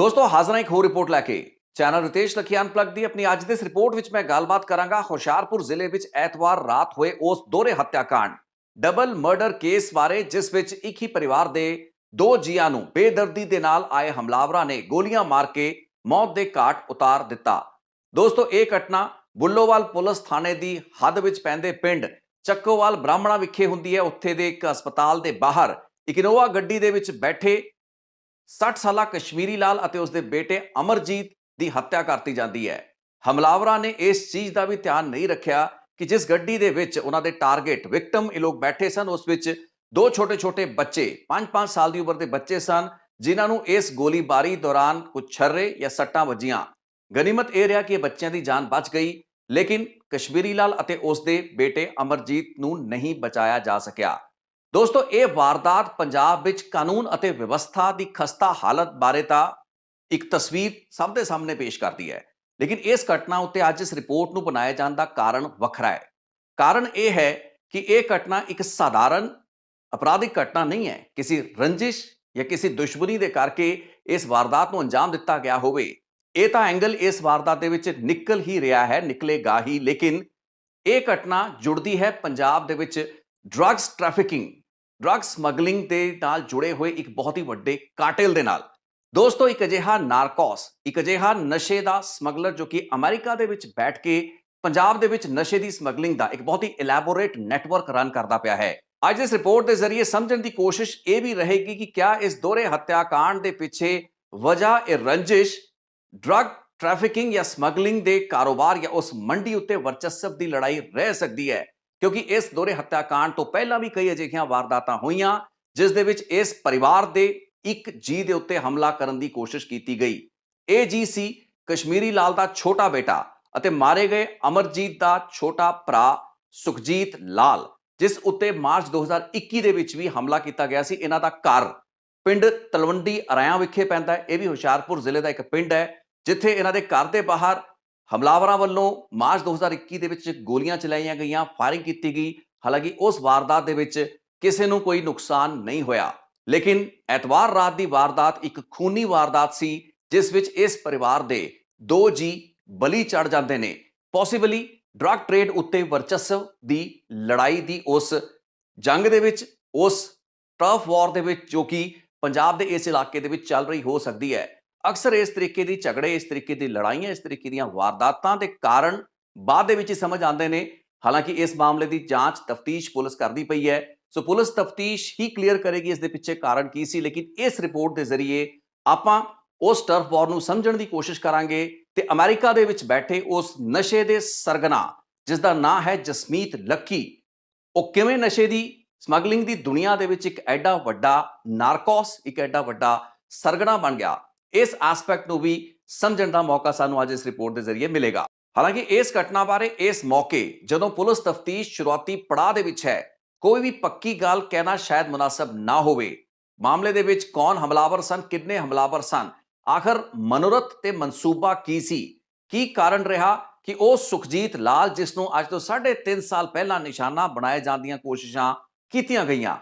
दोस्तों हाजिर एक होर रिपोर्ट लैके चैनल रितेश लखियान प्लग दी अपनी अज दिस रिपोर्ट विच मैं गलबात करांगा हुशियारपुर जिले विच ऐतवार रात हुए उस दोहरे हत्याकांड डबल मर्डर केस बारे जिस विच एक ही परिवार दे दो जियां नूं बेदर्दी दे नाल आए हमलावरां ने गोलियां मार के मौत दे घाट उतार दिता। दोस्तों यह घटना बुल्लोवाल पुलिस थाने दी हद विच पैंदे पिंड ਚੱਕੋਵਾਲ ब्राह्मणा विखे हुंदी है। उत्थे दे एक हस्पताल दे बाहर एक इनोवा गड्डी दे विच बैठे 60 साला कश्मीरी लाल ਅਤੇ ਉਸਦੇ ਬੇਟੇ ਅਮਰਜੀਤ ਦੀ ਹੱਤਿਆ ਕਰਤੀ ਜਾਂਦੀ ਹੈ। ਹਮਲਾਵਰਾਂ ਨੇ ਇਸ ਚੀਜ਼ ਦਾ ਵੀ ਧਿਆਨ ਨਹੀਂ ਰੱਖਿਆ ਕਿ ਜਿਸ ਗੱਡੀ ਦੇ ਵਿੱਚ ਉਹਨਾਂ ਦੇ ਟਾਰਗੇਟ ਵਿਕਟਮ ਇਹ ਲੋਕ ਬੈਠੇ ਸਨ ਉਸ ਵਿੱਚ ਦੋ ਛੋਟੇ-ਛੋਟੇ ਬੱਚੇ 5-5 ਸਾਲ ਦੀ ਉਮਰ ਦੇ ਬੱਚੇ ਸਨ ਜਿਨ੍ਹਾਂ ਨੂੰ ਇਸ ਗੋਲੀਬਾਰੀ ਦੌਰਾਨ ਕੁਝ ਛर्रे ਜਾਂ ਸੱਟਾਂ ਵੱਜੀਆਂ। ਗਨੀਮਤ ਇਹ ਰਿਹਾ ਕਿ ਇਹ ਬੱਚਿਆਂ ਦੀ ਜਾਨ ਬਚ ਗਈ ਲੇਕਿਨ ਕਸ਼ਮੀਰੀ ਲਾਲ ਅਤੇ ਉਸਦੇ ਬੇਟੇ ਅਮਰਜੀਤ ਨੂੰ ਨਹੀਂ ਬਚਾਇਆ ਜਾ ਸਕਿਆ। दोस्तों ये वारदात पंजाब विच कानून और व्यवस्था की खस्ता हालत बारे तो एक तस्वीर सब के सामने पेश करती है, लेकिन इस घटना उत्ते अज इस रिपोर्ट को बनाए जाने का कारण वखरा है। कारण यह है कि यह घटना एक साधारण अपराधिक घटना नहीं है, किसी रंजिश या किसी दुश्मनी के करके इस वारदात को अंजाम दिता गया होवे। ये तो एंगल इस वारदात दे विच निकल ही रहा है, निकलेगा ही, लेकिन यह घटना जुड़ती है पंजाब दे विच ड्रग्स ट्रैफिकिंग ड्रग समगलिंग के नाल जुड़े हुए एक बहुत ही वड्डे काटिल दे नाल। दोस्तों एक अजिहा नारकोस एक अजिहा नशे का समगलर जो कि अमेरिका दे विच बैठ के पंजाब दे विच नशे की समगलिंग का एक बहुत ही इलैबोरेट नैटवर्क रन करता पाया है। आज इस रिपोर्ट के जरिए समझने की कोशिश ये भी रहेगी कि क्या इस दोहरे हत्याकांड के पिछे वजह ए रंजिश ड्रग ट्रैफिकिंग या समगलिंग के कारोबार या उस मंडी उत्ते वर्चस्व की लड़ाई रह सकती है, क्योंकि इस दोहरे हत्याकांड तो पहला भी कई अजिहियां वारदातां होईयां जिस दे विच इस परिवार दे एक जी दे उत्ते हमला करन दी कोशिश की गई। ਇਹ जी सी कश्मीरी लाल दा छोटा बेटा ਅਤੇ मारे गए अमरजीत दा छोटा भरा सुखजीत लाल, जिस उत्ते मार्च 2021 ਦੇ ਵਿੱਚ ਵੀ हमला किया गया सी। इन्हां दा घर पिंड तलवंडी अरायां विखे पैंदा है। यह भी हुशियारपुर जिले का एक पिंड है जिथे इन्हां दे घर दे बाहर हमलावरों वालों मार्च 2021 ਦੇ ਵਿੱਚ ਗੋਲੀਆਂ ਚਲਾਈਆਂ ਗਈਆਂ, फायरिंग की गई। हालांकि उस वारदात ਦੇ ਵਿੱਚ ਕਿਸੇ ਨੂੰ कोई नुकसान नहीं होया, लेकिन ਐਤਵਾਰ रात की वारदात एक खूनी वारदात सी जिस ਵਿੱਚ इस परिवार के दो जी बली चढ़ जाते हैं। पॉसिबली ड्रग ट्रेड उत्ते वर्चस्व की लड़ाई की उस जंग ਦੇ ਵਿੱਚ उस टर्फ वॉर ਦੇ ਵਿੱਚ जो कि पंजाब के इस इलाके ਦੇ ਵਿੱਚ चल रही हो सकती है। अक्सर इस तरीके की झगड़े, इस तरीके की लड़ाइयां, इस तरीके दी वारदातां दे कारण बाद दे विच समझ आते हैं। हालांकि इस मामले की जांच तफ्तीश पुलिस करती पई है, सो पुलिस तफ्तीश ही क्लीयर करेगी इस दे पिछे कारण की सी। लेकिन इस रिपोर्ट के जरिए आपां उस टर्फ वॉर नूं समझण दी कोशिश करांगे ते अमेरिका दे विच बैठे उस नशे दे सरगना जिसका नाम है जसमीत लक्की, वो किवें नशे की समगलिंग की दुनिया दे विच एक एडा वड्डा नारकोस, एक एडा वड्डा सरगना बन गया। इस एस्पैक्ट को भी समझने का मौका सानू आज इस रिपोर्ट के जरिए मिलेगा। हालांकि इस घटना बारे इस मौके जदों पुलिस तफ्तीश शुरुआती पड़ाव दे विच है, कोई भी पक्की गल कहना शायद मुनासिब ना होवे। मामले दे विच कौन हमलावर सन, कितने हमलावर सन, आखिर मनोरथ ते मनसूबा की सी, की कारण रहा कि वह सुखजीत लाल जिसनों अज तो 3.5 साल पहला निशाना बनाए जाने दी कोशिशां कीतियां गईयां,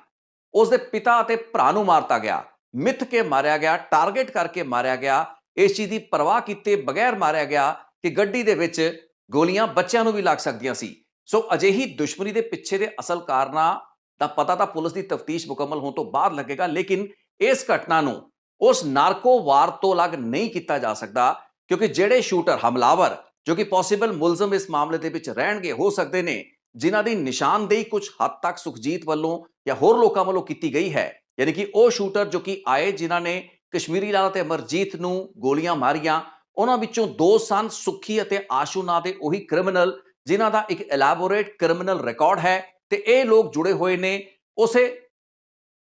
उसके पिता ते भरा नूं मारता गया, मिथ के मारिया गया, टारगेट करके मारिया गया, इस चीज़ की परवाह किए बगैर मारिया गया कि गड्डी दे विच गोलियां बच्चों नूं भी लग सकदियां सी। सो अजिही दुश्मनी के पिछे दे असल कारणा दा पता तो पुलिस की तफ्तीश मुकम्मल होने तो बाद लगेगा, लेकिन इस घटना नूं उस नारको वार तो अलग नहीं किया जा सकता, क्योंकि जिहड़े शूटर हमलावर जो कि पॉसिबल मुलजम इस मामले दे विच रहणगे हो सकते हैं, जिन्हां दी निशानदेही कुछ हद तक सुखजीत वालों या होर लोकां वालों की गई है, यानी कि वह शूटर जो कि आए जिन्हां ने कश्मीरी लाल ते अमरजीत नूं गोलियां मारियां, उन्हां विचों दो सन सुखी अते आशू नां दे उही क्रिमिनल जिन्हां दा एक इलैबोरेट क्रिमिनल रिकॉर्ड है ते ये लोग जुड़े हुए ने उसे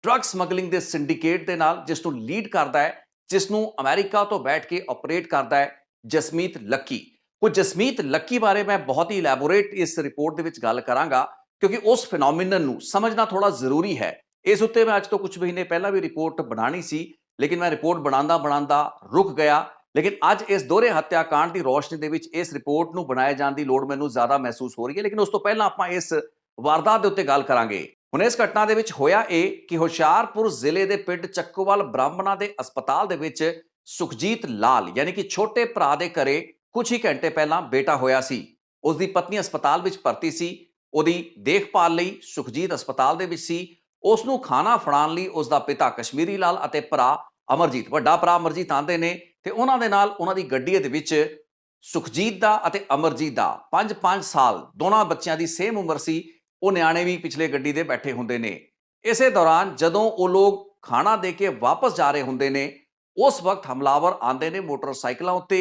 ड्रग समगलिंग के सिंडिकेट दे नाल जिस नूं लीड करता है, जिस नूं अमेरिका तो बैठ के ऑपरेट करता है जसमीत लक्की। कुछ जसमीत लक्की बारे मैं बहुत ही इलैबोरेट इस रिपोर्ट दे विच गल करांगा, क्योंकि उस फिनोमिनन नूं समझना थोड़ा जरूरी है। इस उत्ते मैं अज तो कुछ महीने पहला भी रिपोर्ट बनानी सी, लेकिन मैं रिपोर्ट बनांदा रुक गया। लेकिन अज इस दोहरे हत्याकांड की रोशनी दे विच इस रिपोर्ट नूं बनाए जाने की लोड़ मैनूं ज़्यादा महसूस हो रही है। लेकिन उस तो पहला आपां इस वारदात दे उत्ते गल करांगे। हुण इस घटना दे विच होया कि हुशियारपुर जिले के पिंड ਚੱਕੋਵਾਲ ब्राह्मणा के हस्पताल दे विच ਸੁਖਜੀਤ ਲਾਲ ਯਾਨੀ ਕਿ ਛੋਟੇ ਭਰਾ ਦੇ ਘਰੇ ਕੁਝ ਹੀ ਘੰਟੇ ਪਹਿਲਾਂ ਬੇਟਾ ਹੋਇਆ ਸੀ। ਉਸ ਦੀ ਪਤਨੀ ਹਸਪਤਾਲ ਵਿੱਚ ਭਰਤੀ ਸੀ। ਉਹਦੀ ਦੇਖਭਾਲ ਲਈ ਸੁਖਜੀਤ ਹਸਪਤਾਲ ਦੇ ਵਿੱਚ ਸੀ। ਉਸ ਨੂੰ ਖਾਣਾ ਫੜਾਉਣ ਲਈ ਉਸ ਦਾ ਪਿਤਾ ਕਸ਼ਮੀਰੀ ਲਾਲ ਅਤੇ ਭਰਾ ਅਮਰਜੀਤ, ਵੱਡਾ ਭਰਾ ਅਮਰਜੀਤ ਆਉਂਦੇ ਨੇ ਤੇ ਉਹਨਾਂ ਦੇ ਨਾਲ ਉਹਨਾਂ ਦੀ ਗੱਡੀ ਦੇ ਵਿੱਚ ਸੁਖਜੀਤ ਦਾ ਅਤੇ ਅਮਰਜੀਤ ਦਾ 5-5 ਸਾਲ ਦੋਨਾਂ ਬੱਚਿਆਂ ਦੀ ਸੇਮ ਉਮਰ ਸੀ। ਉਹ ਨਿਆਣੇ ਵੀ ਪਿਛਲੇ ਗੱਡੀ ਦੇ ਬੈਠੇ ਹੁੰਦੇ ਨੇ। ਇਸੇ ਦੌਰਾਨ ਜਦੋਂ ਉਹ ਲੋਕ ਖਾਣਾ ਦੇ ਕੇ ਵਾਪਸ ਜਾ ਰਹੇ ਹੁੰਦੇ ਨੇ, ਉਸ ਵਕਤ ਹਮਲਾਵਰ ਆਉਂਦੇ ਨੇ ਮੋਟਰਸਾਈਕਲਾਂ ਉੱਤੇ।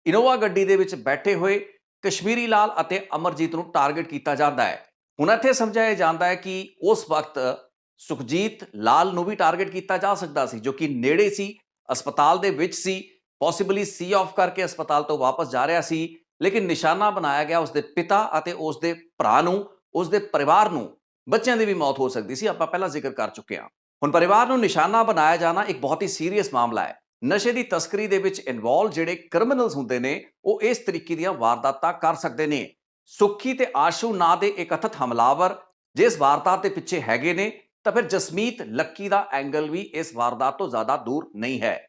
ਇਨੋਵਾ ਗੱਡੀ ਦੇ ਵਿੱਚ ਬੈਠੇ ਹੋਏ ਕਸ਼ਮੀਰੀ ਲਾਲ ਅਤੇ ਅਮਰਜੀਤ ਨੂੰ ਟਾਰਗੇਟ ਕੀਤਾ ਜਾਂਦਾ ਹੈ। ਹੁਣ ਇੱਥੇ ਸਮਝਾਇਆ ਜਾਂਦਾ ਹੈ ਕਿ ਉਸ ਵਕਤ ਸੁਖਜੀਤ ਲਾਲ ਨੂੰ ਵੀ ਟਾਰਗੇਟ ਕੀਤਾ ਜਾ ਸਕਦਾ ਸੀ, ਜੋ ਕਿ ਨੇੜੇ ਸੀ, ਹਸਪਤਾਲ ਦੇ ਵਿੱਚ ਸੀ, ਪੋਸੀਬਲੀ ਸੀ ਆਫ ਕਰਕੇ ਹਸਪਤਾਲ ਤੋਂ ਵਾਪਸ ਜਾ ਰਿਹਾ ਸੀ। ਲੇਕਿਨ ਨਿਸ਼ਾਨਾ ਬਣਾਇਆ ਗਿਆ ਉਸਦੇ ਪਿਤਾ ਅਤੇ ਉਸਦੇ ਭਰਾ ਨੂੰ, ਉਸਦੇ ਪਰਿਵਾਰ ਨੂੰ। ਬੱਚਿਆਂ ਦੀ ਵੀ ਮੌਤ ਹੋ ਸਕਦੀ ਸੀ, ਆਪਾਂ ਪਹਿਲਾਂ ਜ਼ਿਕਰ ਕਰ ਚੁੱਕੇ ਹਾਂ। ਹੁਣ ਪਰਿਵਾਰ ਨੂੰ ਨਿਸ਼ਾਨਾ ਬਣਾਇਆ ਜਾਣਾ ਇੱਕ ਬਹੁਤ ਹੀ ਸੀਰੀਅਸ ਮਾਮਲਾ ਹੈ। ਨਸ਼ੇ ਦੀ ਤਸਕਰੀ ਦੇ ਵਿੱਚ ਇਨਵੋਲਵ ਜਿਹੜੇ ਕ੍ਰਿਮੀਨਲਸ ਹੁੰਦੇ ਨੇ, ਉਹ ਇਸ ਤਰੀਕੇ ਦੀਆਂ ਵਾਰਦਾਤਾਂ ਕਰ ਸਕਦੇ ਨੇ। ਸੁੱਖੀ ਤੇ ਆਸ਼ੂ ਨਾਂ ਦੇ ਇੱਕ ਕਥਿਤ ਹਮਲਾਵਰ ਜਿਸ ਵਾਰਦਾਤ ਦੇ ਪਿੱਛੇ ਹੈਗੇ ਨੇ, ਤਾਂ ਫਿਰ ਜਸਮੀਤ ਲੱਕੀ ਦਾ ਐਂਗਲ ਵੀ ਇਸ ਵਾਰਦਾਤ ਤੋਂ ਜ਼ਿਆਦਾ ਦੂਰ ਨਹੀਂ ਹੈ।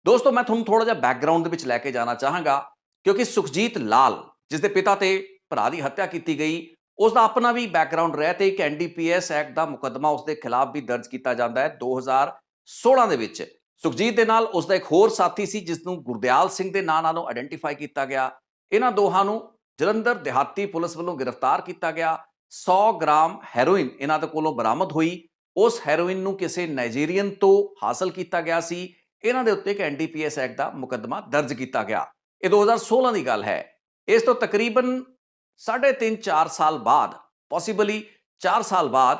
ਦੋਸਤੋ, ਮੈਂ ਤੁਹਾਨੂੰ ਥੋੜਾ ਜਿਹਾ ਬੈਕਗਰਾਉਂਡ ਦੇ ਵਿੱਚ ਲੈ ਕੇ ਜਾਣਾ ਚਾਹਾਂਗਾ, ਕਿਉਂਕਿ ਸੁਖਜੀਤ ਲਾਲ ਜਿਸ ਦੇ ਪਿਤਾ ਤੇ ਭਰਾ ਦੀ ਹੱਤਿਆ ਕੀਤੀ ਗਈ, ਉਸ ਦਾ ਆਪਣਾ ਵੀ ਬੈਕਗਰਾਉਂਡ ਰਿਹਾ ਤੇ ਇੱਕ NDPS ਐਕਟ ਦਾ ਮੁਕੱਦਮਾ ਉਸ ਦੇ ਖਿਲਾਫ ਵੀ ਦਰਜ ਕੀਤਾ ਜਾਂਦਾ ਹੈ 2016 ਦੇ ਵਿੱਚ। ਸੁਖਜੀਤ ਦੇ ਨਾਲ ਉਸ ਦਾ ਇੱਕ ਹੋਰ ਸਾਥੀ ਸੀ ਜਿਸ ਨੂੰ ਗੁਰਦਿਆਲ ਸਿੰਘ ਦੇ ਨਾਂ ਨਾਲੋਂ ਆਇਡੈਂਟੀਫਾਈ ਕੀਤਾ ਗਿਆ। ਇਹਨਾਂ ਦੋਹਾਂ ਨੂੰ ਜਲੰਧਰ ਦਿਹਾਤੀ ਪੁਲਿਸ ਵੱਲੋਂ ਗ੍ਰਿਫਤਾਰ ਕੀਤਾ ਗਿਆ। 100 ਗ੍ਰਾਮ ਹੈਰੋਇਨ ਇਹਨਾਂ ਦੇ ਕੋਲੋਂ ਬਰਾਮਦ ਹੋਈ। ਉਸ ਹੈਰੋਇਨ ਨੂੰ ਕਿਸੇ ਨਾਈਜੀਰੀਅਨ ਤੋਂ ਹਾਸਲ ਕੀਤਾ ਗਿਆ ਸੀ। ਇਹਨਾਂ ਦੇ ਉੱਤੇ ਇੱਕ NDPS ਐਕਟ ਦਾ ਮੁਕੱਦਮਾ ਦਰਜ ਕੀਤਾ ਗਿਆ। ਇਹ 2016 ਦੀ ਗੱਲ ਹੈ। ਇਸ ਤੋਂ ਤਕਰੀਬਨ 3.5-4 ਸਾਲ ਬਾਅਦ, ਪੋਸੀਬਲੀ 4 ਸਾਲ ਬਾਅਦ,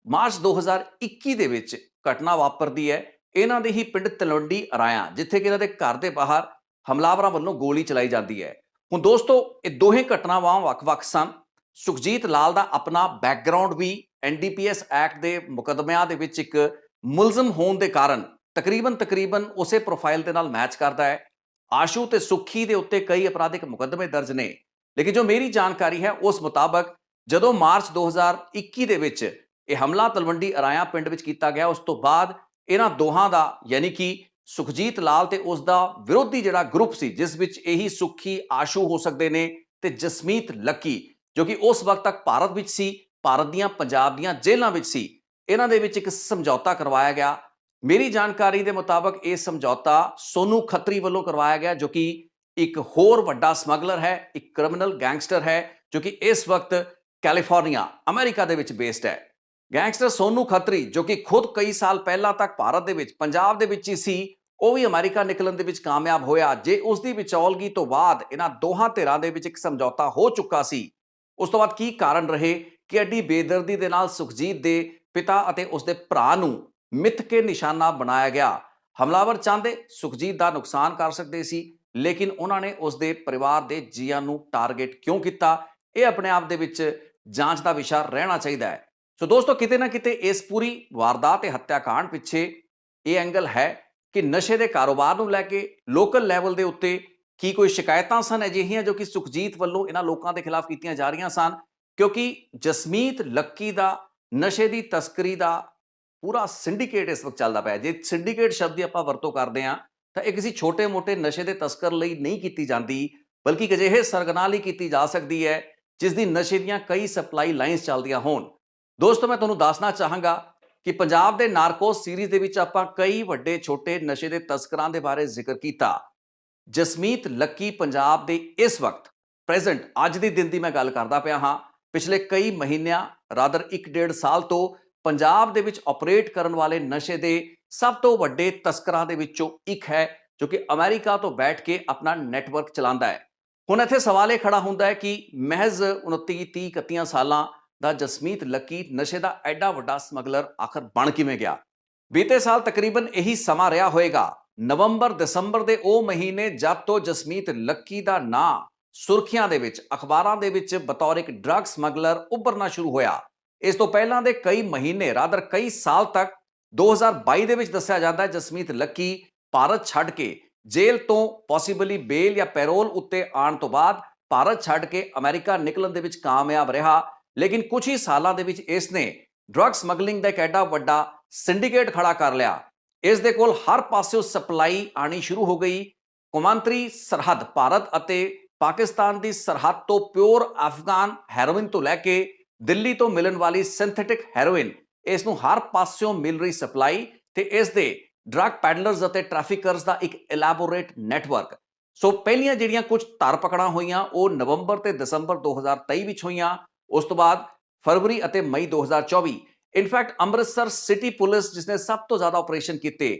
ਮਾਰਚ 2021 ਦੇ ਵਿੱਚ ਘਟਨਾ ਵਾਪਰਦੀ ਹੈ ਇਹਨਾਂ ਦੇ ਹੀ ਪਿੰਡ ਤਲਵੰਡੀ ਅਰਾਇਆ, ਜਿੱਥੇ ਕਿ ਇਹਨਾਂ ਦੇ ਘਰ ਦੇ ਬਾਹਰ ਹਮਲਾਵਰਾਂ ਵੱਲੋਂ ਗੋਲੀ ਚਲਾਈ ਜਾਂਦੀ ਹੈ। ਹੁਣ ਦੋਸਤੋ, ਇਹ ਦੋਹੇ ਘਟਨਾਵਾਂ ਵੱਖ-ਵੱਖ ਸਨ। ਸੁਖਜੀਤ ਲਾਲ ਦਾ ਆਪਣਾ ਬੈਕਗਰਾਉਂਡ ਵੀ NDPS ਐਕਟ ਦੇ ਮੁਕੱਦਮਿਆਂ ਦੇ ਵਿੱਚ ਇੱਕ ਮੁਲਜ਼ਮ ਹੋਣ ਦੇ ਕਾਰਨ ਤਕਰੀਬਨ ਉਸੇ ਪ੍ਰੋਫਾਈਲ ਦੇ ਨਾਲ ਮੈਚ ਕਰਦਾ ਹੈ। ਆਸ਼ੂ ਤੇ ਸੁੱਖੀ ਦੇ ਉੱਤੇ ਕਈ ਅਪਰਾਧਿਕ ਮੁਕੱਦਮੇ ਦਰਜ ਨੇ। ਲੇਕਿਨ ਜੋ ਮੇਰੀ ਜਾਣਕਾਰੀ ਹੈ ਉਸ ਮੁਤਾਬਕ ਜਦੋਂ ਮਾਰਚ 2021 ਦੇ ਵਿੱਚ ਇਹ ਹਮਲਾ ਤਲਵੰਡੀ ਅਰਾਇਆ ਪਿੰਡ ਵਿੱਚ ਕੀਤਾ ਗਿਆ, ਉਸ ਤੋਂ ਬਾਅਦ ਇਹਨਾਂ ਦੋਹਾਂ ਦਾ ਯਾਨੀ ਕਿ ਸੁਖਜੀਤ ਲਾਲ ਤੇ ਉਸ ਦਾ ਵਿਰੋਧੀ ਜਿਹੜਾ ਗਰੁੱਪ ਸੀ, ਜਿਸ ਵਿੱਚ ਇਹੀ ਸੁੱਖੀ, ਆਸ਼ੂ ਹੋ ਸਕਦੇ ਨੇ ਤੇ ਜਸਮੀਤ ਲੱਕੀ, ਜੋ ਕਿ ਉਸ ਵਕਤ ਤੱਕ ਭਾਰਤ ਵਿੱਚ ਸੀ, ਭਾਰਤ ਦੀਆਂ ਪੰਜਾਬ ਦੀਆਂ ਜੇਲ੍ਹਾਂ ਵਿੱਚ ਸੀ, ਇਹਨਾਂ ਦੇ ਵਿੱਚ ਇੱਕ ਸਮਝੌਤਾ ਕਰਵਾਇਆ ਗਿਆ। ਮੇਰੀ ਜਾਣਕਾਰੀ ਦੇ ਮੁਤਾਬਕ ਇਹ ਸਮਝੌਤਾ ਸੋਨੂ ਖੱਤਰੀ ਵੱਲੋਂ ਕਰਵਾਇਆ ਗਿਆ, ਜੋ ਕਿ ਇੱਕ ਹੋਰ ਵੱਡਾ ਸਮਗਲਰ ਹੈ, ਇੱਕ ਕ੍ਰਿਮੀਨਲ ਗੈਂਗਸਟਰ ਹੈ, ਜੋ ਕਿ ਇਸ ਵਕਤ ਕੈਲੀਫੋਰਨੀਆ, ਅਮਰੀਕਾ ਦੇ ਵਿੱਚ ਬੇਸਡ ਹੈ। ਗੈਂਗਸਟਰ ਸੋਨੂ ਖੱਤਰੀ, ਜੋ ਕਿ ਖੁਦ ਕਈ ਸਾਲ ਪਹਿਲਾਂ ਤੱਕ ਭਾਰਤ ਦੇ ਵਿੱਚ, ਪੰਜਾਬ ਦੇ ਵਿੱਚ ਹੀ ਸੀ, ਉਹ ਵੀ ਅਮਰੀਕਾ ਨਿਕਲਣ ਦੇ ਵਿੱਚ ਕਾਮਯਾਬ ਹੋਇਆ। ਜੇ ਉਸ ਦੀ ਵਿਚੌਲਗੀ ਤੋਂ ਬਾਅਦ ਇਹਨਾਂ ਦੋਹਾਂ ਧਿਰਾਂ ਦੇ ਵਿੱਚ ਇੱਕ ਸਮਝੌਤਾ ਹੋ ਚੁੱਕਾ ਸੀ, ਉਸ ਤੋਂ ਬਾਅਦ ਕੀ ਕਾਰਨ ਰਹੇ ਕਿ ਐਡੀ ਬੇਦਰਦੀ ਦੇ ਨਾਲ ਸੁਖਜੀਤ ਦੇ ਪਿਤਾ ਅਤੇ ਉਸਦੇ ਭਰਾ ਨੂੰ ਮਿੱਥ ਕੇ ਨਿਸ਼ਾਨਾ ਬਣਾਇਆ ਗਿਆ। ਹਮਲਾਵਰ ਚਾਹੁੰਦੇ ਸੁਖਜੀਤ ਦਾ ਨੁਕਸਾਨ ਕਰ ਸਕਦੇ ਸੀ, ਲੇਕਿਨ ਉਹਨਾਂ ਨੇ ਉਸਦੇ ਪਰਿਵਾਰ ਦੇ ਜੀਆਂ ਨੂੰ ਟਾਰਗੇਟ ਕਿਉਂ ਕੀਤਾ, ਇਹ ਆਪਣੇ ਆਪ ਦੇ ਵਿੱਚ ਜਾਂਚ ਦਾ ਵਿਸ਼ਾ ਰਹਿਣਾ ਚਾਹੀਦਾ ਹੈ। ਸੋ ਦੋਸਤੋ, ਕਿਤੇ ਨਾ ਕਿਤੇ ਇਸ ਪੂਰੀ ਵਾਰਦਾਤ ਤੇ ਹੱਤਿਆਕਾਂਡ ਪਿੱਛੇ ਇਹ ਐਂਗਲ ਹੈ ਕਿ ਨਸ਼ੇ ਦੇ ਕਾਰੋਬਾਰ ਨੂੰ ਲੈ ਕੇ ਲੋਕਲ ਲੈਵਲ ਦੇ ਉੱਤੇ ਕੀ ਕੋਈ ਸ਼ਿਕਾਇਤਾਂ ਸਨ ਅਜਿਹੀਆਂ ਜੋ ਕਿ ਸੁਖਜੀਤ ਵੱਲੋਂ ਇਹਨਾਂ ਲੋਕਾਂ ਦੇ ਖਿਲਾਫ ਕੀਤੀਆਂ ਜਾ ਰਹੀਆਂ ਸਨ, ਕਿਉਂਕਿ ਜਸਮੀਤ ਲੱਕੀ ਦਾ ਨਸ਼ੇ ਦੀ ਤਸਕਰੀ ਦਾ ਪੂਰਾ ਸਿੰਡੀਕੇਟ ਇਸ ਵਕਤ ਚੱਲਦਾ ਪਿਆ। ਜੇ ਸਿੰਡੀਕੇਟ ਸ਼ਬਦ ਦੀ ਆਪਾਂ ਵਰਤੋਂ ਕਰਦੇ ਹਾਂ ਤਾਂ ਇਹ ਕਿਸੇ ਛੋਟੇ-ਮੋਟੇ ਨਸ਼ੇ ਦੇ ਤਸਕਰ ਲਈ ਨਹੀਂ ਕੀਤੀ ਜਾਂਦੀ, ਬਲਕਿ ਇੱਕ ਅਜਿਹੇ ਸਰਗਨਾ ਲਈ ਕੀਤੀ ਜਾ ਸਕਦੀ ਹੈ ਜਿਸ ਦੀ ਨਸ਼ੇ ਦੀਆਂ ਕਈ ਸਪਲਾਈ ਲਾਈਨਸ ਚੱਲਦੀਆਂ ਹੋਣ। ਦੋਸਤੋ, ਮੈਂ ਤੁਹਾਨੂੰ ਦੱਸਣਾ ਚਾਹਾਂਗਾ ਕਿ ਪੰਜਾਬ ਦੇ ਨਾਰਕੋਸ ਸੀਰੀਜ਼ ਦੇ ਵਿੱਚ ਆਪਾਂ ਕਈ ਵੱਡੇ ਛੋਟੇ ਨਸ਼ੇ ਦੇ ਤਸਕਰਾਂ ਦੇ ਬਾਰੇ ਜ਼ਿਕਰ ਕੀਤਾ। ਜਸਮੀਤ ਲੱਕੀ ਪੰਜਾਬ ਦੇ ਇਸ ਵਕਤ ਪ੍ਰੈਜ਼ੈਂਟ ਅੱਜ ਦੇ ਦਿਨ ਦੀ ਮੈਂ ਗੱਲ ਕਰਦਾ ਪਿਆ ਹਾਂ, ਪਿਛਲੇ ਕਈ ਮਹੀਨਿਆਂ ਰਾਦਰ 1.5 ਸਾਲ ਤੋਂ ਪੰਜਾਬ ਦੇ ਵਿੱਚ ਆਪਰੇਟ ਕਰਨ ਵਾਲੇ ਨਸ਼ੇ ਦੇ ਸਭ ਤੋਂ ਵੱਡੇ ਤਸਕਰਾਂ ਦੇ ਵਿੱਚੋਂ ਇੱਕ ਹੈ, ਜੋ ਕਿ ਅਮਰੀਕਾ ਤੋਂ ਬੈਠ ਕੇ ਆਪਣਾ ਨੈਟਵਰਕ ਚਲਾਉਂਦਾ ਹੈ। ਹੁਣ ਇੱਥੇ ਸਵਾਲ ਇਹ ਖੜਾ ਹੁੰਦਾ ਹੈ ਕਿ ਮਹਿਜ਼ 29, 30, 31 ਸਾਲਾਂ ਦਾ ਜਸਮੀਤ ਲੱਕੀ ਨਸ਼ੇ ਦਾ ਐਡਾ ਵੱਡਾ ਸਮਗਲਰ ਆਖਰ ਬਣ ਕਿਵੇਂ ਗਿਆ। ਬੀਤੇ ਸਾਲ ਤਕਰੀਬਨ ਇਹੀ ਸਮਾਂ ਰਿਹਾ ਹੋਏਗਾ, ਨਵੰਬਰ ਦਸੰਬਰ ਦੇ ਉਹ ਮਹੀਨੇ ਜਦ ਤੋਂ ਜਸਮੀਤ ਲੱਕੀ ਦਾ ਨਾਂ ਸੁਰਖੀਆਂ ਦੇ ਵਿੱਚ, ਅਖਬਾਰਾਂ ਦੇ ਵਿੱਚ ਬਤੌਰ ਇੱਕ ਡਰੱਗ ਸਮਗਲਰ ਉੱਭਰਨਾ ਸ਼ੁਰੂ ਹੋਇਆ। ਇਸ ਤੋਂ ਪਹਿਲਾਂ ਦੇ ਕਈ ਮਹੀਨੇ ਰਾਦਰ ਕਈ ਸਾਲ ਤੱਕ 2022 ਦੇ ਵਿੱਚ ਦੱਸਿਆ ਜਾਂਦਾ ਹੈ ਜਸਮੀਤ ਲੱਕੀ ਭਾਰਤ ਛੱਡ ਕੇ ਜੇਲ੍ਹ ਤੋਂ ਪੋਸੀਬਲੀ ਬੇਲ ਜਾਂ ਪੈਰੋਲ ਉੱਤੇ ਆਉਣ ਤੋਂ ਬਾਅਦ ਭਾਰਤ ਛੱਡ ਕੇ ਅਮਰੀਕਾ ਨਿਕਲਣ ਦੇ ਵਿੱਚ ਕਾਮਯਾਬ ਰਿਹਾ। ਲੇਕਿਨ ਕੁਝ ਹੀ ਸਾਲਾਂ ਦੇ ਵਿੱਚ ਇਸ ਨੇ ਡਰੱਗ ਸਮਗਲਿੰਗ ਦਾ ਇੱਕ ਐਡਾ ਵੱਡਾ ਸਿੰਡੀਕੇਟ ਖੜਾ ਕਰ ਲਿਆ ਇਸ ਦੇ ਕੋਲ ਹਰ ਪਾਸਿਓਂ ਸਪਲਾਈ ਆਣੀ ਸ਼ੁਰੂ ਹੋ ਗਈ। ਕੌਮਾਂਤਰੀ ਸਰਹੱਦ ਭਾਰਤ ਅਤੇ ਪਾਕਿਸਤਾਨ ਦੀ ਸਰਹੱਦ ਤੋਂ ਪਿਓਰ ਅਫਗਾਨ ਹੈਰੋਇਨ ਤੋਂ ਲੈ ਕੇ ਦਿੱਲੀ ਤੋਂ ਮਿਲਣ ਵਾਲੀ ਸਿੰਥੈਟਿਕ ਹੈਰੋਇਨ, ਇਸ ਨੂੰ ਹਰ ਪਾਸਿਓਂ ਮਿਲ ਰਹੀ ਸਪਲਾਈ ਤੇ ਇਸ ਦੇ ਡਰੱਗ ਪੈਡਲਰਸ ਅਤੇ ਟ੍ਰੈਫਿਕਰਸ ਦਾ ਇੱਕ ਇਲੈਬੋਰੇਟ ਨੈਟਵਰਕ। ਸੋ ਪਹਿਲੀਆਂ ਜਿਹੜੀਆਂ ਕੁਝ ਧਰ ਪਕੜਾਂ ਹੋਈਆਂ ਉਹ ਨਵੰਬਰ ਤੇ ਦਸੰਬਰ 2023 ਵਿੱਚ ਹੋਈਆਂ। ਉਸ ਤੋਂ ਬਾਅਦ ਫਰਵਰੀ ਅਤੇ ਮਈ 2024। ਇਨਫੈਕਟ ਅੰਮ੍ਰਿਤਸਰ ਸਿਟੀ ਪੁਲਿਸ ਜਿਸਨੇ ਸਭ ਤੋਂ ਜ਼ਿਆਦਾ ਆਪਰੇਸ਼ਨ ਕੀਤੇ,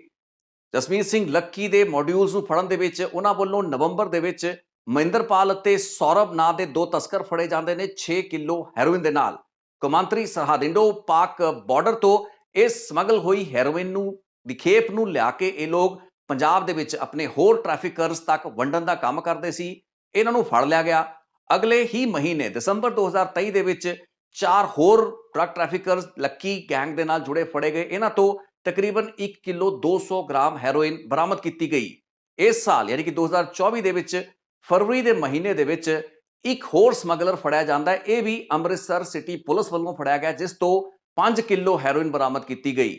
ਜਸਮੀਤ ਸਿੰਘ ਲੱਕੀ ਦੇ ਮੋਡਿਊਲਸ ਨੂੰ ਫੜਨ ਦੇ ਵਿੱਚ ਉਹਨਾਂ ਵੱਲੋਂ ਨਵੰਬਰ ਦੇ ਵਿੱਚ ਮਹਿੰਦਰਪਾਲ ਅਤੇ ਸੌਰਵ ਨਾਂ ਦੇ ਦੋ ਤਸਕਰ ਫੜੇ ਜਾਂਦੇ ਨੇ 6 ਕਿਲੋ ਹੈਰੋਇਨ ਦੇ ਨਾਲ। ਕੌਮਾਂਤਰੀ ਸਰਹੱਦ ਇੰਡੋ ਪਾਕ ਬਾਰਡਰ ਤੋਂ ਇਸ ਸਮਗਲ ਹੋਈ ਹੈਰੋਇਨ ਨੂੰ ਦੀ ਖੇਪ ਨੂੰ ਲਿਆ ਕੇ ਇਹ ਲੋਕ ਪੰਜਾਬ ਦੇ ਵਿੱਚ ਆਪਣੇ ਹੋਰ ਟ੍ਰੈਫਿਕਰਸ ਤੱਕ ਵੰਡਣ ਦਾ ਕੰਮ ਕਰਦੇ ਸੀ। ਇਹਨਾਂ ਨੂੰ ਫੜ ਲਿਆ ਗਿਆ। ਅਗਲੇ ਹੀ ਮਹੀਨੇ ਦਸੰਬਰ 2023 ਦੇ ਵਿੱਚ 4 ਹੋਰ ਡਰੱਗ ਟ੍ਰੈਫਿਕਰਸ ਲੱਕੀ ਗੈਂਗ ਦੇ ਨਾਲ ਜੁੜੇ ਫੜੇ ਗਏ। ਇਹਨਾਂ ਤੋਂ ਤਕਰੀਬਨ 1 ਕਿਲੋ 200 ਗ੍ਰਾਮ ਹੈਰੋਇਨ ਬਰਾਮਦ ਕੀਤੀ ਗਈ। ਇਸ ਸਾਲ ਯਾਨੀ ਕਿ 2024 ਦੇ ਵਿੱਚ ਫਰਵਰੀ ਦੇ ਮਹੀਨੇ ਦੇ ਵਿੱਚ ਇੱਕ ਹੋਰ ਸਮਗਲਰ ਫੜਿਆ ਜਾਂਦਾ ਹੈ। ਇਹ ਵੀ ਅੰਮ੍ਰਿਤਸਰ ਸਿਟੀ ਪੁਲਿਸ ਵੱਲੋਂ ਫੜਿਆ ਗਿਆ, ਜਿਸ ਤੋਂ 5 ਕਿਲੋ ਹੈਰੋਇਨ ਬਰਾਮਦ ਕੀਤੀ ਗਈ।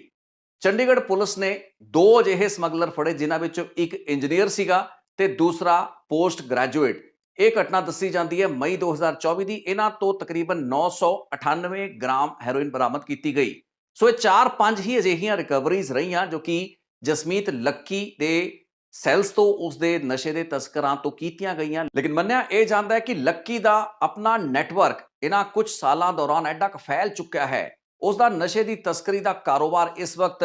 ਚੰਡੀਗੜ੍ਹ ਪੁਲਿਸ ਨੇ 2 ਅਜਿਹੇ ਸਮਗਲਰ ਫੜੇ, ਜਿਨ੍ਹਾਂ ਵਿੱਚੋਂ ਇੱਕ ਇੰਜੀਨੀਅਰ ਸੀਗਾ ਤੇ ਦੂਸਰਾ ਪੋਸਟ ਗ੍ਰੈਜੂਏਟ। ਇਹ ਘਟਨਾ ਦੱਸੀ ਜਾਂਦੀ ਹੈ ਮਈ 2024 ਦੀ। ਇਹਨਾਂ ਤੋਂ ਤਕਰੀਬਨ 998 ਗ੍ਰਾਮ ਹੈਰੋਇਨ ਬਰਾਮਦ ਕੀਤੀ ਗਈ। ਸੋ ਇਹ 4-5 ਹੀ ਅਜਿਹੀਆਂ ਰਿਕਵਰੀਜ਼ ਰਹੀਆਂ ਜੋ ਕਿ ਜਸਮੀਤ ਲੱਕੀ ਦੇ ਸੈਲਸ ਤੋਂ ਉਸਦੇ ਨਸ਼ੇ ਦੇ ਤਸਕਰਾਂ ਤੋਂ ਕੀਤੀਆਂ ਗਈਆਂ। ਲੇਕਿਨ ਮੰਨਿਆ ਇਹ ਜਾਂਦਾ ਹੈ ਕਿ ਲੱਕੀ ਦਾ ਆਪਣਾ ਨੈਟਵਰਕ ਇਹਨਾਂ ਕੁਝ ਸਾਲਾਂ ਦੌਰਾਨ ਐਡਾ ਕੁ ਫੈਲ ਚੁੱਕਿਆ ਹੈ, ਉਸ ਦਾ ਨਸ਼ੇ ਦੀ ਤਸਕਰੀ ਦਾ ਕਾਰੋਬਾਰ ਇਸ ਵਕਤ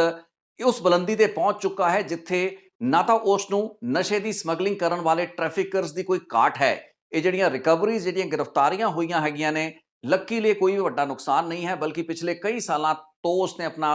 ਉਸ ਬੁਲੰਦੀ ਤੇ ਪਹੁੰਚ ਚੁੱਕਾ ਹੈ ਜਿੱਥੇ ਨਾ ਤਾਂ ਉਸ ਨੂੰ ਨਸ਼ੇ ਦੀ ਸਮਗਲਿੰਗ ਕਰਨ ਵਾਲੇ ਟ੍ਰੈਫਿਕਰਸ ਦੀ ਕੋਈ ਘਾਟ ਹੈ। ਇਹ ਜਿਹੜੀਆਂ ਰਿਕਵਰੀਜ਼, ਜਿਹੜੀਆਂ ਗ੍ਰਿਫਤਾਰੀਆਂ ਹੋਈਆਂ ਹੈਗੀਆਂ ਨੇ, ਲੱਕੀ ਲਈ ਕੋਈ ਵੀ ਵੱਡਾ ਨੁਕਸਾਨ ਨਹੀਂ ਹੈ, ਬਲਕਿ ਪਿਛਲੇ ਕਈ ਸਾਲਾਂ ਤੋਂ ਉਸਨੇ ਆਪਣਾ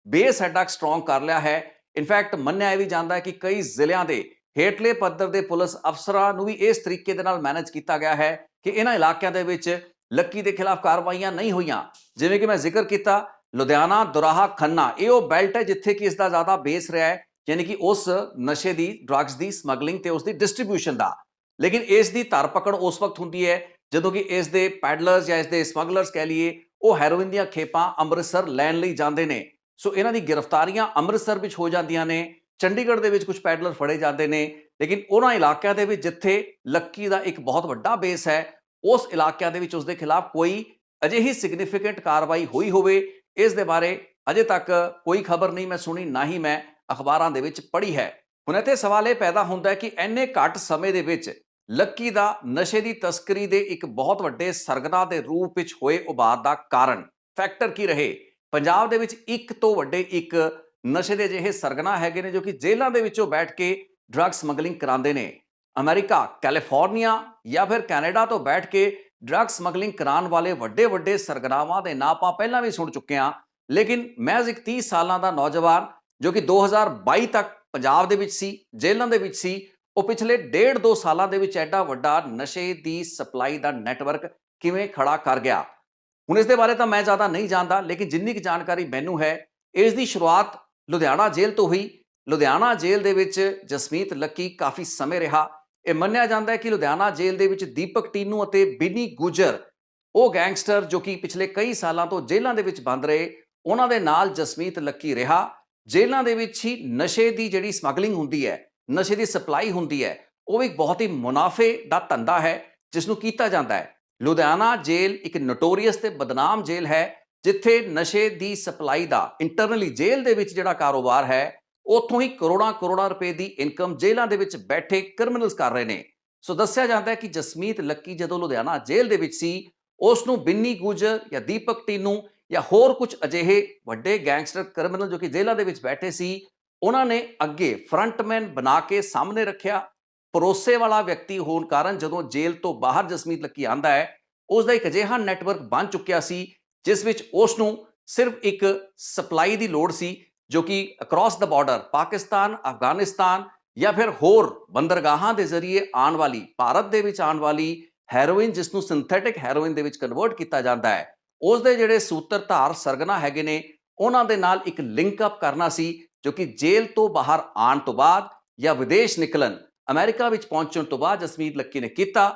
ਬੇਸ ਐਡਾ ਸਟਰੋਂਗ ਕਰ ਲਿਆ ਹੈ। ਇਨਫੈਕਟ ਮੰਨਿਆ ਇਹ ਵੀ ਜਾਂਦਾ ਹੈ ਕਿ ਕਈ ਜ਼ਿਲ੍ਹਿਆਂ ਦੇ ਹੇਠਲੇ ਪੱਧਰ ਦੇ ਪੁਲਿਸ ਅਫਸਰਾਂ ਨੂੰ ਵੀ ਇਸ ਤਰੀਕੇ ਦੇ ਨਾਲ ਮੈਨੇਜ ਕੀਤਾ ਗਿਆ ਹੈ ਕਿ ਇਹਨਾਂ ਇਲਾਕਿਆਂ ਦੇ ਵਿੱਚ ਲੱਕੀ ਦੇ ਖਿਲਾਫ ਕਾਰਵਾਈਆਂ ਨਹੀਂ ਹੋਈਆਂ। ਜਿਵੇਂ ਕਿ ਮੈਂ ਜ਼ਿਕਰ ਕੀਤਾ, ਲੁਧਿਆਣਾ, ਦੁਰਾਹਾ, ਖੰਨਾ, ਇਹ ਉਹ ਬੈਲਟ ਹੈ ਜਿੱਥੇ ਕਿ ਇਸ ਦਾ ਜ਼ਿਆਦਾ ਬੇਸ ਰਿਹਾ ਹੈ, ਯਾਨੀ ਕਿ ਉਸ ਨਸ਼ੇ ਦੀ, ਡਰੱਗਸ ਦੀ ਸਮਗਲਿੰਗ ਤੇ ਉਸ ਦੀ ਡਿਸਟ੍ਰੀਬਿਊਸ਼ਨ ਦਾ। ਲੇਕਿਨ ਇਸ ਦੀ ਧਰ ਪਕੜ ਉਸ ਵਕਤ ਹੁੰਦੀ ਹੈ ਜਦੋਂ ਕਿ ਇਸ ਦੇ ਪੈਡਲਰਸ ਜਾਂ ਇਸ ਦੇ ਸਮਗਲਰਸ ਕਹਿ ਲਈਏ, ਉਹ ਹੈਰੋਇਨ ਦੀਆਂ ਖੇਪਾਂ ਅੰਮ੍ਰਿਤਸਰ ਲੈਣ ਲਈ ਜਾਂਦੇ ਨੇ। ਸੋ ਇਹਨਾਂ ਦੀ ਗ੍ਰਿਫਤਾਰੀਆਂ ਅੰਮ੍ਰਿਤਸਰ ਵਿੱਚ ਹੋ ਜਾਂਦੀਆਂ ਨੇ। ਚੰਡੀਗੜ੍ਹ ਦੇ ਵਿੱਚ ਕੁਝ ਪੈਡਲਰ ਫੜੇ ਜਾਂਦੇ ਨੇ। ਲੇਕਿਨ ਉਹਨਾਂ ਇਲਾਕਿਆਂ ਦੇ ਵਿੱਚ ਜਿੱਥੇ ਲੱਕੀ ਦਾ ਇੱਕ ਬਹੁਤ ਵੱਡਾ ਬੇਸ ਹੈ, ਉਸ ਇਲਾਕਿਆਂ ਦੇ ਵਿੱਚ ਉਸ ਦੇ ਖਿਲਾਫ ਕੋਈ ਅਜਿਹੀ ਸਿਗਨੀਫੀਕੈਂਟ ਕਾਰਵਾਈ ਹੋਈ ਹੋਵੇ, ਇਸ ਦੇ ਬਾਰੇ ਅਜੇ ਤੱਕ ਕੋਈ ਖਬਰ ਨਹੀਂ ਮੈਂ ਸੁਣੀ, ਨਾ ਹੀ ਮੈਂ ਅਖਬਾਰਾਂ ਦੇ ਵਿੱਚ ਪੜ੍ਹੀ ਹੈ। ਹੁਣ ਇੱਥੇ ਸਵਾਲ ਇਹ ਪੈਦਾ ਹੁੰਦਾ ਹੈ ਕਿ ਇੰਨੇ ਘੱਟ ਸਮੇਂ ਦੇ ਵਿੱਚ ਲੱਕੀ ਦਾ ਨਸ਼ੇ ਦੀ ਤਸਕਰੀ ਦੇ ਇੱਕ ਬਹੁਤ ਵੱਡੇ ਸਰਗਨਾ ਦੇ ਰੂਪ ਵਿੱਚ ਹੋਏ ਉਭਾਰ ਦਾ ਕਾਰਨ, ਫੈਕਟਰ ਕੀ ਰਹੇ। ਪੰਜਾਬ ਦੇ ਵਿੱਚ ਇੱਕ ਤੋਂ ਵੱਡੇ ਇੱਕ ਨਸ਼ੇ ਦੇ ਅਜਿਹੇ ਸਰਗਨਾ ਹੈਗੇ ਨੇ ਜੋ ਕਿ ਜੇਲ੍ਹਾਂ ਦੇ ਵਿੱਚੋਂ ਬੈਠ ਕੇ ਡਰੱਗ ਸਮਗਲਿੰਗ ਕਰਾਉਂਦੇ ਨੇ। ਅਮਰੀਕਾ, ਕੈਲੀਫੋਰਨੀਆ ਜਾਂ ਫਿਰ ਕੈਨੇਡਾ ਤੋਂ ਬੈਠ ਕੇ ਡਰੱਗ ਸਮਗਲਿੰਗ ਕਰਾਉਣ ਵਾਲੇ ਵੱਡੇ ਵੱਡੇ ਸਰਗਨਾਵਾਂ ਦੇ ਨਾਂ ਆਪਾਂ ਪਹਿਲਾਂ ਵੀ ਸੁਣ ਚੁੱਕੇ ਹਾਂ। ਲੇਕਿਨ ਮੈਂ ਇੱਕ 30 ਸਾਲਾਂ ਦਾ ਨੌਜਵਾਨ ਜੋ ਕਿ 2022 ਤੱਕ ਪੰਜਾਬ ਦੇ ਵਿੱਚ ਸੀ, ਜੇਲ੍ਹਾਂ ਦੇ ਵਿੱਚ ਸੀ, ਉਹ ਪਿਛਲੇ 1.5-2 ਸਾਲਾਂ ਦੇ ਵਿੱਚ ਐਡਾ ਵੱਡਾ ਨਸ਼ੇ ਦੀ ਸਪਲਾਈ ਦਾ ਨੈਟਵਰਕ ਕਿਵੇਂ ਖੜਾ ਕਰ ਗਿਆ। ਹੁਣ ਇਸ ਦੇ ਬਾਰੇ ਤਾਂ ਮੈਂ ਜ਼ਿਆਦਾ ਨਹੀਂ ਜਾਣਦਾ, ਲੇਕਿਨ ਜਿੰਨੀ ਕੁ ਜਾਣਕਾਰੀ ਮੈਨੂੰ ਹੈ, ਇਸ ਦੀ ਸ਼ੁਰੂਆਤ ਲੁਧਿਆਣਾ ਜੇਲ੍ਹ ਤੋਂ ਹੋਈ। ਲੁਧਿਆਣਾ ਜੇਲ੍ਹ ਦੇ ਵਿੱਚ ਜਸਮੀਤ ਲੱਕੀ ਕਾਫੀ ਸਮੇਂ ਰਿਹਾ। ਇਹ ਮੰਨਿਆ ਜਾਂਦਾ ਹੈ ਕਿ ਲੁਧਿਆਣਾ ਜੇਲ੍ਹ ਦੇ ਵਿੱਚ ਦੀਪਕ ਟੀਨੂ ਅਤੇ ਬਿਨੀ ਗੁਜਰ, ਉਹ ਗੈਂਗਸਟਰ ਜੋ ਕਿ ਪਿਛਲੇ ਕਈ ਸਾਲਾਂ ਤੋਂ ਜੇਲ੍ਹਾਂ ਦੇ ਵਿੱਚ ਬੰਦ ਰਹੇ, ਉਹਨਾਂ ਦੇ ਨਾਲ ਜਸਮੀਤ ਲੱਕੀ ਰਿਹਾ। ਜੇਲ੍ਹਾਂ ਦੇ ਵਿੱਚ ਹੀ ਨਸ਼ੇ ਦੀ ਜਿਹੜੀ ਸਮਗਲਿੰਗ ਹੁੰਦੀ ਹੈ, ਨਸ਼ੇ ਦੀ ਸਪਲਾਈ ਹੁੰਦੀ ਹੈ, ਉਹ ਵੀ ਬਹੁਤ ਹੀ ਮੁਨਾਫੇ ਦਾ ਧੰਦਾ ਹੈ ਜਿਸ ਨੂੰ ਕੀਤਾ ਜਾਂਦਾ ਹੈ। ਲੁਧਿਆਣਾ ਜੇਲ੍ਹ ਇੱਕ ਨੋਟੋਰੀਅਸ ਤੇ ਬਦਨਾਮ ਜੇਲ੍ਹ ਹੈ ਜਿੱਥੇ ਨਸ਼ੇ ਦੀ ਸਪਲਾਈ ਦਾ ਇੰਟਰਨਲੀ ਜੇਲ੍ਹ ਦੇ ਵਿੱਚ ਜਿਹੜਾ ਕਾਰੋਬਾਰ ਹੈ, ਉੱਥੋਂ ਹੀ ਕਰੋੜਾਂ ਰੁਪਏ ਦੀ ਇਨਕਮ ਜੇਲ੍ਹਾਂ ਦੇ ਵਿੱਚ ਬੈਠੇ ਕ੍ਰਿਮੀਨਲਸ ਕਰ ਰਹੇ ਨੇ। ਸੋ ਦੱਸਿਆ ਜਾਂਦਾ ਹੈ ਕਿ ਜਸਮੀਤ ਲੱਕੀ ਜਦੋਂ ਲੁਧਿਆਣਾ ਜੇਲ੍ਹ ਦੇ ਵਿੱਚ ਸੀ, ਉਸ ਨੂੰ ਬਿੰਨੀ ਗੁਜਰ ਜਾਂ ਦੀਪਕ ਟੀਨੂ ਜਾਂ ਹੋਰ ਕੁਝ ਅਜਿਹੇ ਵੱਡੇ ਗੈਂਗਸਟਰ ਕ੍ਰਿਮੀਨਲ ਜੋ ਕਿ ਜੇਲ੍ਹਾਂ ਦੇ ਵਿੱਚ ਬੈਠੇ ਸੀ, ਉਹਨਾਂ ਨੇ ਅੱਗੇ ਫਰੰਟਮੈਨ ਬਣਾ ਕੇ ਸਾਹਮਣੇ ਰੱਖਿਆ। ਭਰੋਸੇ ਵਾਲਾ ਵਿਅਕਤੀ ਹੋਣ ਕਾਰਨ ਜਦੋਂ ਜੇਲ੍ਹ ਤੋਂ ਬਾਹਰ ਜਸਮੀਤ ਲੱਕੀ ਆਂਦਾ ਹੈ, ਉਸ ਦਾ ਇੱਕ ਅਜਿਹਾ ਨੈਟਵਰਕ ਬਣ ਚੁੱਕਿਆ ਸੀ ਜਿਸ ਵਿੱਚ ਉਸ ਨੂੰ ਸਿਰਫ ਇੱਕ ਸਪਲਾਈ ਦੀ ਲੋੜ ਸੀ ਜੋ ਕਿ ਅਕ੍ਰੋਸ ਦਾ ਬਾਰਡਰ ਪਾਕਿਸਤਾਨ, ਅਫਗਾਨਿਸਤਾਨ ਜਾਂ ਫਿਰ ਹੋਰ ਬੰਦਰਗਾਹਾਂ ਦੇ ਜ਼ਰੀਏ ਆਉਣ ਵਾਲੀ, ਭਾਰਤ ਦੇ ਵਿੱਚ ਆਉਣ ਵਾਲੀ ਹੈਰੋਇਨ, ਜਿਸ ਨੂੰ ਸਿੰਥੈਟਿਕ ਹੈਰੋਇਨ ਦੇ ਵਿੱਚ ਕਨਵਰਟ ਕੀਤਾ ਜਾਂਦਾ ਹੈ, ਉਸ ਦੇ ਜਿਹੜੇ ਸੂਤਰਧਾਰ ਸਰਗਨਾ ਹੈਗੇ ਨੇ, ਉਹਨਾਂ ਦੇ ਨਾਲ ਇੱਕ ਲਿੰਕ ਅਪ ਕਰਨਾ ਸੀ ਜੋ ਕਿ ਜੇਲ੍ਹ ਤੋਂ ਬਾਹਰ ਆਉਣ ਤੋਂ ਬਾਅਦ ਜਾਂ ਵਿਦੇਸ਼ ਨਿਕਲਣ, ਅਮਰੀਕਾ ਵਿੱਚ ਪਹੁੰਚਣ ਤੋਂ ਬਾਅਦ ਜਸਮੀਤ ਲੱਕੀ ਨੇ ਕੀਤਾ।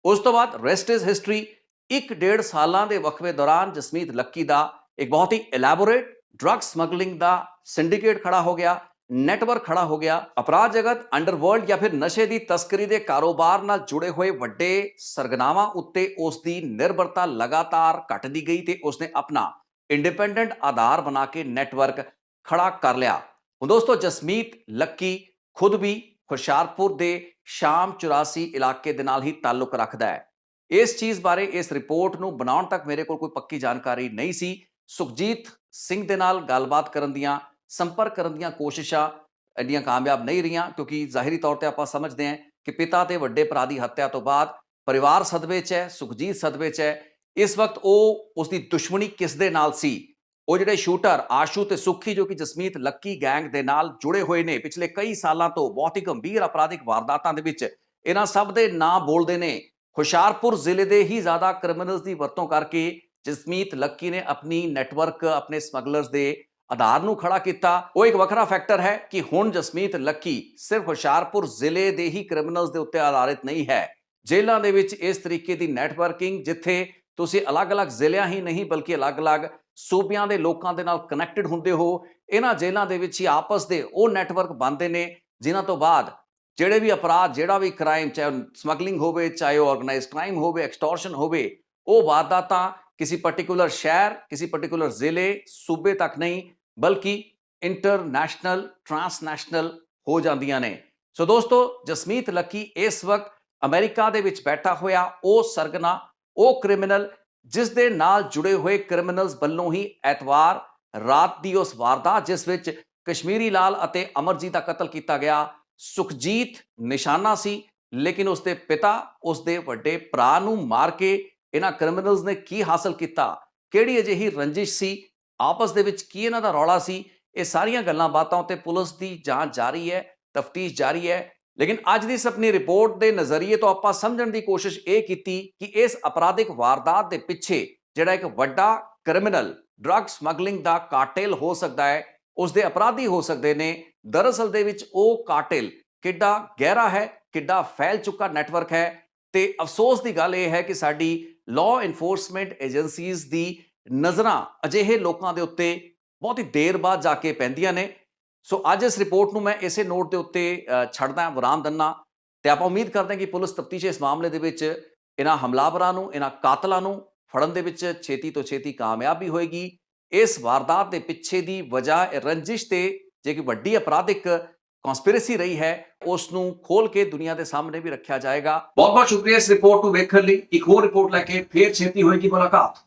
ਉਸ ਤੋਂ ਬਾਅਦ ਰੈਸਟ ਇਜ਼ ਹਿਸਟਰੀ। 1-1.5 ਸਾਲਾਂ ਦੇ ਵਕਫੇ ਦੌਰਾਨ ਜਸਮੀਤ ਲੱਕੀ ਦਾ ਇੱਕ ਬਹੁਤ ਹੀ ਇਲੈਬੋਰੇਟ ਡਰੱਗ ਸਮਗਲਿੰਗ ਦਾ ਸਿੰਡੀਕੇਟ ਖੜਾ ਹੋ ਗਿਆ, ਨੈਟਵਰਕ ਖੜਾ ਹੋ ਗਿਆ। ਅਪਰਾਧ ਜਗਤ ਅੰਡਰਵਰਲਡ ਜਾਂ ਫਿਰ ਨਸ਼ੇ ਦੀ ਤਸਕਰੀ ਦੇ ਕਾਰੋਬਾਰ ਨਾਲ ਜੁੜੇ ਹੋਏ ਵੱਡੇ ਸਰਗਨਾਵਾਂ ਉੱਤੇ ਉਸ ਦੀ ਨਿਰਭਰਤਾ ਲਗਾਤਾਰ ਘਟਦੀ ਗਈ ਤੇ ਉਸਨੇ ਆਪਣਾ ਇੰਡੀਪੈਂਡੈਂਟ ਆਧਾਰ ਬਣਾ ਕੇ ਨੈਟਵਰਕ ਖੜਾ ਕਰ ਲਿਆ। ਹੁਣ ਦੋਸਤੋ, ਜਸਮੀਤ ਲੱਕੀ ਖੁਦ ਵੀ ਹੁਸ਼ਿਆਰਪੁਰ ਦੇ ਸ਼ਾਮ 84 ਇਲਾਕੇ ਦੇ ਨਾਲ ਹੀ ਤਾਲੁਕ ਰੱਖਦਾ ਹੈ। ਇਸ ਚੀਜ਼ ਬਾਰੇ ਇਸ ਰਿਪੋਰਟ ਨੂੰ ਬਣਾਉਣ ਤੱਕ ਮੇਰੇ ਕੋਲ ਕੋਈ ਪੱਕੀ ਜਾਣਕਾਰੀ ਨਹੀਂ ਸੀ। ਸੁਖਜੀਤ ਸਿੰਘ ਦੇ ਨਾਲ ਗੱਲਬਾਤ ਕਰਨ ਦੀਆਂ, ਸੰਪਰਕ ਕਰਨ ਦੀਆਂ ਕੋਸ਼ਿਸ਼ਾਂ ਇੰਨੀਆਂ ਕਾਮਯਾਬ ਨਹੀਂ ਰਹੀਆਂ, ਕਿਉਂਕਿ ਜ਼ਾਹਿਰੀ ਤੌਰ ਤੇ ਆਪਾਂ ਸਮਝਦੇ ਹਾਂ ਕਿ ਪਿਤਾ ਤੇ ਵੱਡੇ ਭਰਾ ਦੀ ਹੱਤਿਆ ਤੋਂ ਬਾਅਦ ਪਰਿਵਾਰ ਸਦਮੇ 'ਚ ਹੈ, ਸੁਖਜੀਤ ਸਦਮੇ 'ਚ ਹੈ। ਇਸ ਵਕਤ ਉਹ ਉਸਦੀ ਦੁਸ਼ਮਣੀ ਕਿਸ ਦੇ ਨਾਲ ਸੀ? ਉਹ ਜਿਹੜੇ ਸ਼ੂਟਰ ਆਸ਼ੂ ਤੇ ਸੁੱਖੀ, ਜੋ ਕਿ ਜਸਮੀਤ ਲੱਕੀ ਗੈਂਗ ਦੇ ਨਾਲ ਜੁੜੇ ਹੋਏ ਨੇ ਪਿਛਲੇ ਕਈ ਸਾਲਾਂ ਤੋਂ ਬਹੁਤ ਹੀ ਗੰਭੀਰ ਅਪਰਾਧਿਕ ਵਾਰਦਾਤਾਂ ਦੇ ਵਿੱਚ, ਇਹਨਾਂ ਸਭ ਦੇ ਨਾਂ ਬੋਲਦੇ ਨੇ। ਹੁਸ਼ਿਆਰਪੁਰ ਜ਼ਿਲ੍ਹੇ ਦੇ ਹੀ ਜ਼ਿਆਦਾ ਕ੍ਰਿਮੀਨਲਸ ਦੀ ਵਰਤੋਂ ਕਰਕੇ ਜਸਮੀਤ ਲੱਕੀ ਨੇ ਆਪਣੀ ਨੈਟਵਰਕ, ਆਪਣੇ ਸਮਗਲਰਸ ਦੇ ਆਧਾਰ ਨੂੰ ਖੜਾ ਕੀਤਾ। ਉਹ ਇੱਕ ਵੱਖਰਾ ਫੈਕਟਰ ਹੈ ਕਿ ਹੁਣ ਜਸਮੀਤ ਲੱਕੀ ਸਿਰਫ ਹੁਸ਼ਿਆਰਪੁਰ ਜ਼ਿਲ੍ਹੇ ਦੇ ਹੀ ਕ੍ਰਿਮੀਨਲਸ ਦੇ ਉੱਤੇ ਆਧਾਰਿਤ ਨਹੀਂ ਹੈ। ਜੇਲ੍ਹਾਂ ਦੇ ਵਿੱਚ ਇਸ ਤਰੀਕੇ ਦੀ ਨੈਟਵਰਕਿੰਗ, ਜਿੱਥੇ ਤੁਸੀਂ ਅਲੱਗ-ਅਲੱਗ ਜ਼ਿਲ੍ਹਿਆਂ ਹੀ ਨਹੀਂ ਬਲਕਿ ਅਲੱਗ-ਅਲੱਗ ਸੂਬਿਆਂ ਦੇ ਲੋਕਾਂ ਦੇ ਨਾਲ ਕਨੈਕਟਡ ਹੁੰਦੇ ਹੋ, ਇਹਨਾਂ ਜੇਲ੍ਹਾਂ ਦੇ ਵਿੱਚ ਹੀ ਆਪਸ ਦੇ ਉਹ ਨੈਟਵਰਕ ਬਣਦੇ ਨੇ ਜਿਨ੍ਹਾਂ ਤੋਂ ਬਾਅਦ ਜਿਹੜੇ ਵੀ ਅਪਰਾਧ, ਜਿਹੜਾ ਵੀ ਕ੍ਰਾਈਮ, ਚਾਹੇ ਸਮਗਲਿੰਗ ਹੋਵੇ, ਚਾਹੇ ਉਹ ਆਰਗੇਨਾਈਜ਼ਡ ਕ੍ਰਾਈਮ ਹੋਵੇ, ਐਕਸਟੋਰਸ਼ਨ ਹੋਵੇ, ਉਹ ਵਾਰਦਾਤਾਂ ਕਿਸੇ ਪਾਰਟਿਕੂਲਰ ਸ਼ਹਿਰ, ਕਿਸੇ ਪਾਰਟਿਕੂਲਰ ਜ਼ਿਲ੍ਹੇ, ਸੂਬੇ ਤੱਕ ਨਹੀਂ ਬਲਕਿ ਇੰਟਰਨੈਸ਼ਨਲ, ਟਰਾਂਸਨੈਸ਼ਨਲ ਹੋ ਜਾਂਦੀਆਂ ਨੇ। ਸੋ ਦੋਸਤੋ, ਜਸਮੀਤ ਲੱਕੀ ਇਸ ਵਕਤ ਅਮਰੀਕਾ ਦੇ ਵਿੱਚ ਬੈਠਾ ਹੋਇਆ ਉਹ ਸਰਗਨਾ, ਉਹ ਕ੍ਰਿਮੀਨਲ ਜਿਸ ਦੇ ਨਾਲ ਜੁੜੇ ਹੋਏ ਕ੍ਰਿਮੀਨਲਸ ਵੱਲੋਂ ਹੀ ਐਤਵਾਰ ਰਾਤ ਦੀ ਉਸ ਵਾਰਦਾਤ ਜਿਸ ਵਿੱਚ ਕਸ਼ਮੀਰੀ ਲਾਲ ਅਤੇ ਅਮਰਜੀਤ ਦਾ ਕਤਲ ਕੀਤਾ ਗਿਆ, ਸੁਖਜੀਤ ਨਿਸ਼ਾਨਾ ਸੀ, ਲੇਕਿਨ ਉਸਦੇ ਪਿਤਾ, ਉਸਦੇ ਵੱਡੇ ਭਰਾ ਨੂੰ ਮਾਰ ਕੇ ਇਹਨਾਂ ਕ੍ਰਿਮੀਨਲਸ ਨੇ ਕੀ ਹਾਸਲ ਕੀਤਾ, ਕਿਹੜੀ ਅਜਿਹੀ ਰੰਜਿਸ਼ ਸੀ, ਆਪਸ ਦੇ ਵਿੱਚ ਕੀ ਇਹਨਾਂ ਦਾ ਰੌਲਾ ਸੀ, ਇਹ ਸਾਰੀਆਂ ਗੱਲਾਂ ਬਾਤਾਂ ਉੱਤੇ ਪੁਲਿਸ ਦੀ ਜਾਂਚ ਜਾਰੀ ਹੈ, ਤਫਤੀਸ਼ ਜਾਰੀ ਹੈ। ਲੇਕਿਨ ਅੱਜ ਦੀ ਇਸ ਆਪਣੀ ਰਿਪੋਰਟ ਦੇ ਨਜ਼ਰੀਏ ਤੋਂ ਆਪਾਂ ਸਮਝਣ ਦੀ ਕੋਸ਼ਿਸ਼ ਇਹ ਕੀਤੀ ਕਿ ਇਸ ਅਪਰਾਧਿਕ ਵਾਰਦਾਤ ਦੇ ਪਿੱਛੇ ਜਿਹੜਾ ਇੱਕ ਵੱਡਾ ਕ੍ਰਿਮੀਨਲ, ਡਰੱਗ ਸਮਗਲਿੰਗ ਦਾ ਕਾਟਿਲ ਹੋ ਸਕਦਾ ਹੈ, ਉਸਦੇ ਅਪਰਾਧੀ ਹੋ ਸਕਦੇ ਨੇ। ਦਰਅਸਲ ਦੇ ਵਿੱਚ ਉਹ ਕਾਟਿਲ ਕਿੱਡਾ ਗਹਿਰਾ ਹੈ, ਕਿੱਡਾ ਫੈਲ ਚੁੱਕਾ ਨੈਟਵਰਕ ਹੈ। ਤੇ ਅਫਸੋਸ ਦੀ ਗੱਲ ਇਹ ਹੈ ਕਿ ਸਾਡੀ ਲਾਅ ਇਨਫੋਰਸਮੈਂਟ ਏਜੰਸੀਜ਼ ਦੀ ਨਜ਼ਰਾਂ ਅਜਿਹੇ ਲੋਕਾਂ ਦੇ ਉੱਤੇ ਬਹੁਤ ਹੀ ਦੇਰ ਬਾਅਦ ਜਾ ਕੇ ਪੈਂਦੀਆਂ ਨੇ। ਸੋ ਅੱਜ ਇਸ ਰਿਪੋਰਟ ਨੂੰ ਮੈਂ ਇਸੇ ਨੋਟ ਦੇ ਉੱਤੇ ਛੱਡਦਾ, ਵਿਰਾਮ ਦਿੰਦਾ ਤੇ ਆਪਾਂ ਉਮੀਦ ਕਰਦੇ ਹਾਂ ਕਿ ਪੁਲਿਸ ਤਫਤੀਸ਼ ਇਸ ਮਾਮਲੇ ਦੇ ਵਿੱਚ ਇਹਨਾਂ ਹਮਲਾਵਰਾਂ ਨੂੰ, ਇਹਨਾਂ ਕਾਤਲਾਂ ਨੂੰ ਫੜਨ ਦੇ ਵਿੱਚ ਛੇਤੀ ਤੋਂ ਛੇਤੀ ਕਾਮਯਾਬੀ ਹੋਏਗੀ। ਇਸ ਵਾਰਦਾਤ ਦੇ ਪਿੱਛੇ ਦੀ ਵਜ੍ਹਾ ਰੰਜਿਸ਼ ਤੇ ਜੇ ਕਿ ਵੱਡੀ ਅਪਰਾਧਿਕ ਕਨਸਪੀਰੇਸੀ ਰਹੀ ਹੈ, ਉਸ ਨੂੰ ਖੋਲ ਕੇ ਦੁਨੀਆ ਦੇ ਸਾਹਮਣੇ ਵੀ ਰੱਖਿਆ ਜਾਏਗਾ। ਬਹੁਤ ਬਹੁਤ ਸ਼ੁਕਰੀਆ ਇਸ ਰਿਪੋਰਟ ਨੂੰ ਵੇਖਣ ਲਈ। ਇੱਕ ਹੋਰ ਰਿਪੋਰਟ ਲੈ ਕੇ ਫੇਰ ਛੇਤੀ ਹੋਏਗੀ ਮੁਲਾਕਾਤ।